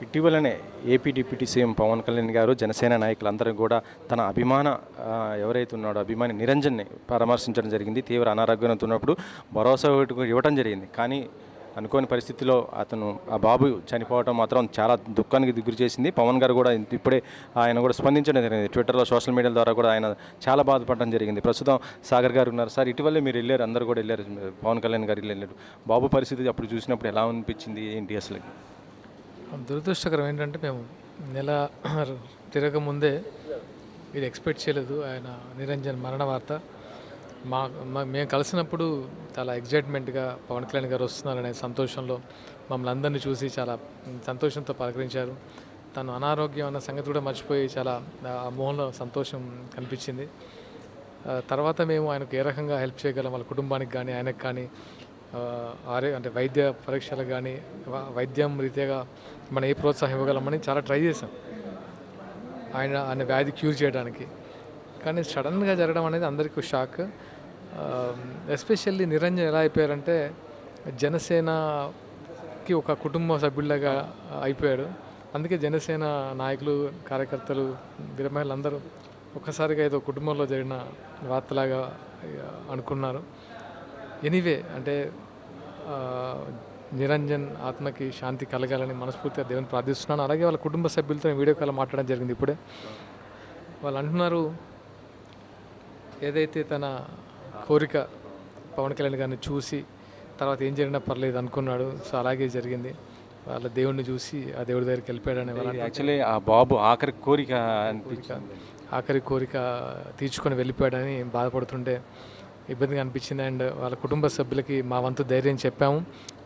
ఇటీవలనే AP deputy CM Pawan Kalyan garu Janasena నాయకులందరూ కూడా తన ఎవరైతే ఉన్నాడో అభిమాని నిరంజన్ని పరామర్శించడం జరిగింది. తీవ్ర అనారోగ్యంతో ఉన్నప్పుడు భరోసా ఇవ్వడం జరిగింది. కానీ అనుకోని పరిస్థితిలో ఆ బాబు చనిపోవడం మాత్రం చాలా దుఃఖానికి గురి చేసింది. పవన్ గారు కూడా ఇప్పుడే ఆయన కూడా స్పందించడం జరిగింది. ట్విట్టర్లో, సోషల్ మీడియా ద్వారా కూడా ఆయన చాలా బాధపడడం జరిగింది. ప్రస్తుతం సాగర్ గారు ఉన్నారు. సార్, ఇటీవలే మీరు వెళ్ళారు, అందరూ కూడా వెళ్ళారు, పవన్ కళ్యాణ్ గారు వెళ్ళారు. బాబు పరిస్థితి అప్పుడు చూసినప్పుడు ఎలా అనిపించింది, ఏంటి అసలు? దురదృష్టకరం ఏంటంటే మేము నెల తిరగముందే ఇది ఎక్స్పెక్ట్ చేయలేదు ఆయన నిరంజన్ మరణ వార్త. మేము కలిసినప్పుడు చాలా ఎగ్జైట్మెంట్గా పవన్ కళ్యాణ్ గారు వస్తున్నారనే సంతోషంలో మమ్మల్ని అందరినీ చూసి చాలా సంతోషంతో పలకరించారు. తను అనారోగ్యం అన్న సంగతి కూడా మర్చిపోయి చాలా ఆ మొహంలో సంతోషం కనిపించింది. తర్వాత మేము ఆయనకు ఏ రకంగా హెల్ప్ చేయగలం, వాళ్ళ కుటుంబానికి కానీ ఆయనకు కానీ అంటే వైద్య పరీక్షలు కానీ వైద్యం రీతిగా మనం ఏ ప్రోత్సాహం ఇవ్వగలమని చాలా ట్రై చేసాం ఆయన వ్యాధి క్యూర్ చేయడానికి. కానీ సడన్గా జరగడం అనేది అందరికీ షాక్. ఎస్పెషల్లీ నిరంజన్ ఎలా అయిపోయారంటే జనసేనకి ఒక కుటుంబ సభ్యులాగా అయిపోయాడు. అందుకే జనసేన నాయకులు, కార్యకర్తలు, వీరమహిళలు అందరూ ఒక్కసారిగా ఏదో కుటుంబంలో జరిగిన వార్తలాగా అనుకున్నారు. ఎనీవే, అంటే నిరంజన్ ఆత్మకి శాంతి కలగాలని మనస్ఫూర్తిగా దేవుని ప్రార్థిస్తున్నాను. అలాగే వాళ్ళ కుటుంబ సభ్యులతో వీడియో కాల్ మాట్లాడడం జరిగింది. ఇప్పుడే వాళ్ళు అంటున్నారు, ఏదైతే తన కోరిక పవన్ కళ్యాణ్ గారిని చూసి తర్వాత ఏం జరిగినా పర్లేదు అనుకున్నాడు, సో అలాగే జరిగింది. వాళ్ళ దేవుడిని చూసి ఆ దేవుడి దగ్గరికి వెళ్ళిపోయాడని వాళ్ళు యాక్చువల్లీ ఆ బాబు ఆఖరి కోరిక తీర్చుకొని వెళ్ళిపోయాడని బాధపడుతుంటే ఇబ్బందిగా అనిపించింది. అండ్ వాళ్ళ కుటుంబ సభ్యులకి మా వంతు ధైర్యం చెప్పాము.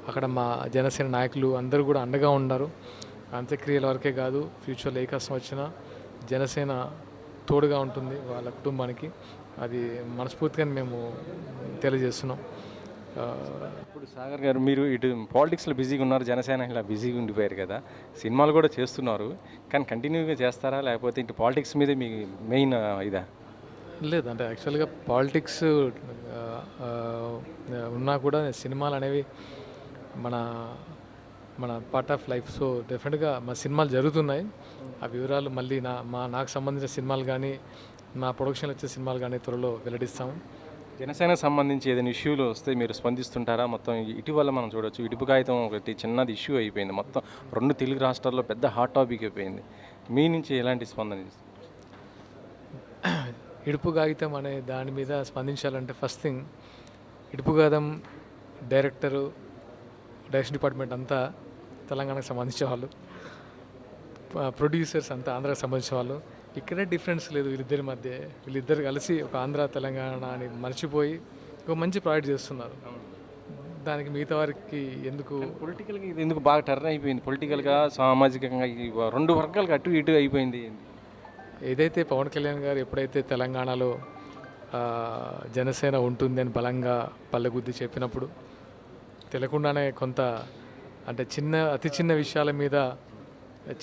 అక్కడ మా జనసేన నాయకులు అందరూ కూడా అండగా ఉన్నారు. అంత్యక్రియల వరకే కాదు, ఫ్యూచర్లో ఏ కష్టం వచ్చినా జనసేన తోడుగా ఉంటుంది వాళ్ళ కుటుంబానికి. అది మనస్ఫూర్తిగా మేము తెలియజేస్తున్నాం. ఇప్పుడు సాగర్ గారు, మీరు ఇటు పాలిటిక్స్లో బిజీగా ఉన్నారు, జనసేన ఇలా బిజీగా ఉండిపోయారు కదా, సినిమాలు కూడా చేస్తున్నారు, కానీ కంటిన్యూగా చేస్తారా లేకపోతే ఇటు పాలిటిక్స్ మీద మీ మెయిన్ ఇదా? లేదు, అంటే యాక్చువల్గా పాలిటిక్స్ ఉన్నా కూడా సినిమాలు అనేవి మన మన పార్ట్ ఆఫ్ లైఫ్. సో డెఫినెట్గా మా సినిమాలు జరుగుతున్నాయి. ఆ వివరాలు మళ్ళీ నాకు సంబంధించిన సినిమాలు కానీ మా ప్రొడక్షన్లో వచ్చే సినిమాలు కానీ త్వరలో వెల్లడిస్తాము. జనసేనకు సంబంధించి ఏదైనా ఇష్యూలు వస్తే మీరు స్పందిస్తుంటారా? మొత్తం ఇటీవల మనం చూడొచ్చు, ఇటుపు కాగితం ఒకటి చిన్నది ఇష్యూ అయిపోయింది, మొత్తం 2 తెలుగు రాష్ట్రాల్లో పెద్ద హాట్ టాపిక్ అయిపోయింది. మీ నుంచి ఎలాంటి స్పందన? ఇడుపు కాగితం అనే దాని మీద స్పందించాలంటే ఫస్ట్ థింగ్, ఇడుపు కాగితం డైరెక్షన్ డిపార్ట్మెంట్ అంతా తెలంగాణకు సంబంధించిన వాళ్ళు, ప్రొడ్యూసర్స్ అంతా ఆంధ్రాకి సంబంధించిన వాళ్ళు. ఇక్కడే డిఫరెన్స్ లేదు వీళ్ళిద్దరి మధ్య. వీళ్ళిద్దరు కలిసి ఒక ఆంధ్ర తెలంగాణ అని మర్చిపోయి ఒక మంచి ప్రాజెక్ట్ చేస్తున్నారు. దానికి మిగతా వారికి ఎందుకు? పొలిటికల్గా ఇది ఎందుకు బాగా టర్న్ అయిపోయింది? పొలిటికల్గా, సామాజికంగా 2 వర్గాలకు అటు ఇటు అయిపోయింది. ఏదైతే పవన్ కళ్యాణ్ గారు ఎప్పుడైతే తెలంగాణలో జనసేన ఉంటుంది అని బలంగా పల్లెగుద్ది చెప్పినప్పుడు తెలియకుండానే కొంత అంటే అతి చిన్న విషయాల మీద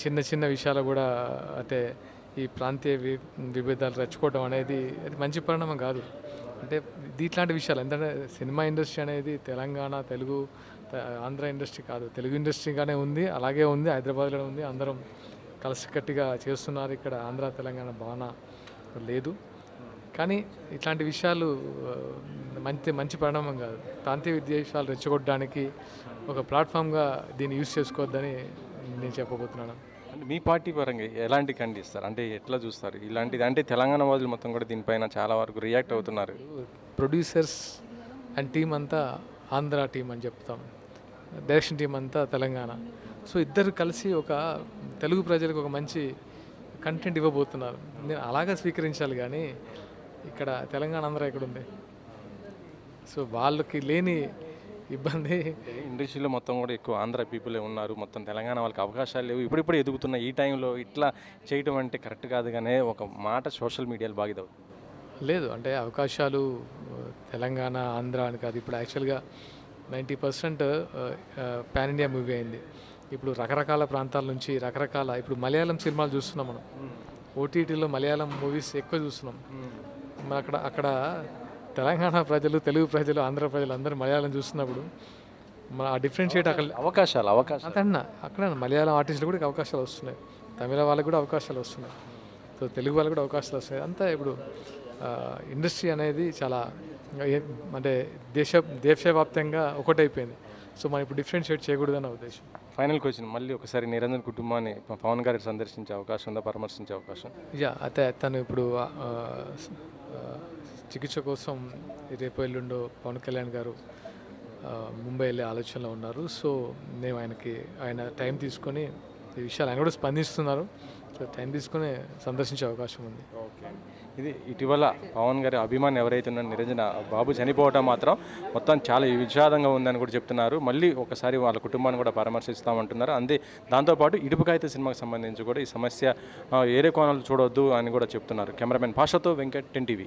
చిన్న విషయాలు కూడా అంటే ఈ ప్రాంతీయ విభేదాలు రెచ్చుకోవడం అనేది అది మంచి పరిణామం కాదు. అంటే ఇట్లాంటి విషయాలు ఎందుకంటే సినిమా ఇండస్ట్రీ అనేది తెలంగాణ, తెలుగు, ఆంధ్ర ఇండస్ట్రీ కాదు, తెలుగు ఇండస్ట్రీగానే ఉంది, అలాగే ఉంది, హైదరాబాద్లో ఉంది. అందరం కలిసికట్టుగా చేస్తున్నారు. ఇక్కడ ఆంధ్ర తెలంగాణ భావన లేదు. కానీ ఇట్లాంటి విషయాలు మంచి పరిణామం కాదు. ప్రాంతీయ విద్వేషాలు రెచ్చగొట్టడానికి ఒక ప్లాట్ఫామ్గా దీన్ని యూజ్ చేసుకోవద్దని నేను చెప్పబోతున్నాను. అంటే మీ పార్టీ పరంగా ఎలాంటి ఖండిస్తారు, అంటే ఎట్లా చూస్తారు ఇలాంటిది? అంటే తెలంగాణ వాళ్ళు మొత్తం కూడా దీనిపైన చాలా వరకు రియాక్ట్ అవుతున్నారు. ప్రొడ్యూసర్స్ అండ్ టీం అంతా ఆంధ్ర టీం అని చెప్తాం, డైరెక్షన్ టీం అంతా తెలంగాణ. సో ఇద్దరు కలిసి ఒక తెలుగు ప్రజలకు ఒక మంచి కంటెంట్ ఇవ్వబోతున్నారు. నేను అలాగా స్వీకరించాలి, కానీ ఇక్కడ తెలంగాణ ఆంధ్ర ఎక్కడుంది? సో వాళ్ళకి లేని ఇబ్బంది. ఇండస్ట్రీలో మొత్తం కూడా ఎక్కువ ఆంధ్ర పీపులే ఉన్నారు, మొత్తం తెలంగాణ వాళ్ళకి అవకాశాలు లేవు, ఇప్పుడిప్పుడు ఎదుగుతున్న ఈ టైంలో ఇట్లా చేయటం అంటే కరెక్ట్ కాదు. కానీ ఒక మాట సోషల్ మీడియాలో బాగా ఇదవుతుంది. లేదు, అంటే అవకాశాలు తెలంగాణ ఆంధ్ర అని కాదు. ఇప్పుడు యాక్చువల్గా 90% పాన్ ఇండియా మూవీ అయింది. ఇప్పుడు రకరకాల ప్రాంతాల నుంచి ఇప్పుడు మలయాళం సినిమాలు చూస్తున్నాం మనం. ఓటీటీలో మలయాళం మూవీస్ ఎక్కువ చూస్తున్నాం. మరి అక్కడ తెలంగాణ ప్రజలు, తెలుగు ప్రజలు, ఆంధ్ర ప్రజలు అందరూ మలయాళం చూస్తున్నప్పుడు మన డిఫరెన్షియేట్ అక్కడ అవకాశాలు అంతన్నా అక్కడ మలయాళం ఆర్టిస్టులు కూడా అవకాశాలు వస్తున్నాయి, తమిళ వాళ్ళకి కూడా అవకాశాలు వస్తున్నాయి, సో తెలుగు వాళ్ళకి కూడా అవకాశాలు వస్తున్నాయి. అంతా ఇప్పుడు ఇండస్ట్రీ అనేది చాలా అంటే దేశవ్యాప్తంగా ఒకటైపోయింది. సో మనం ఇప్పుడు డిఫరెన్షియేట్ చేయకూడదన్న ఉద్దేశం. ఫైనల్ క్వశ్చన్, మళ్ళీ ఒకసారి నిరంజన్ కుటుంబాన్ని పవన్ గారికి సందర్శించే అవకాశం ఉందా, పరామర్శించే అవకాశం? అయితే తను ఇప్పుడు చికిత్స కోసం రేపు ఎల్లుండో పవన్ కళ్యాణ్ గారు ముంబై వెళ్ళే ఆలోచనలో ఉన్నారు. సో మేము ఆయన టైం తీసుకొని ఈ విషయాలు ఆయన కూడా స్పందిస్తున్నారు. సో టైం తీసుకొని సందర్శించే అవకాశం ఉంది. ఓకే, ఇది ఇటీవల పవన్ గారి అభిమాని ఎవరైతే ఉన్నారో నిరంజన బాబు చనిపోవడం మాత్రం మొత్తం చాలా విషాదంగా ఉందని కూడా చెప్తున్నారు. మళ్ళీ ఒకసారి వాళ్ళ కుటుంబాన్ని కూడా పరామర్శిస్తామంటున్నారు. అంతే దాంతోపాటు ఇడుపుకాయితే సినిమాకి సంబంధించి కూడా ఈ సమస్య ఏరే కోణాలు చూడొద్దు అని కూడా చెప్తున్నారు. కెమెరామెన్ భాషతో వెంకట్, 10 TV.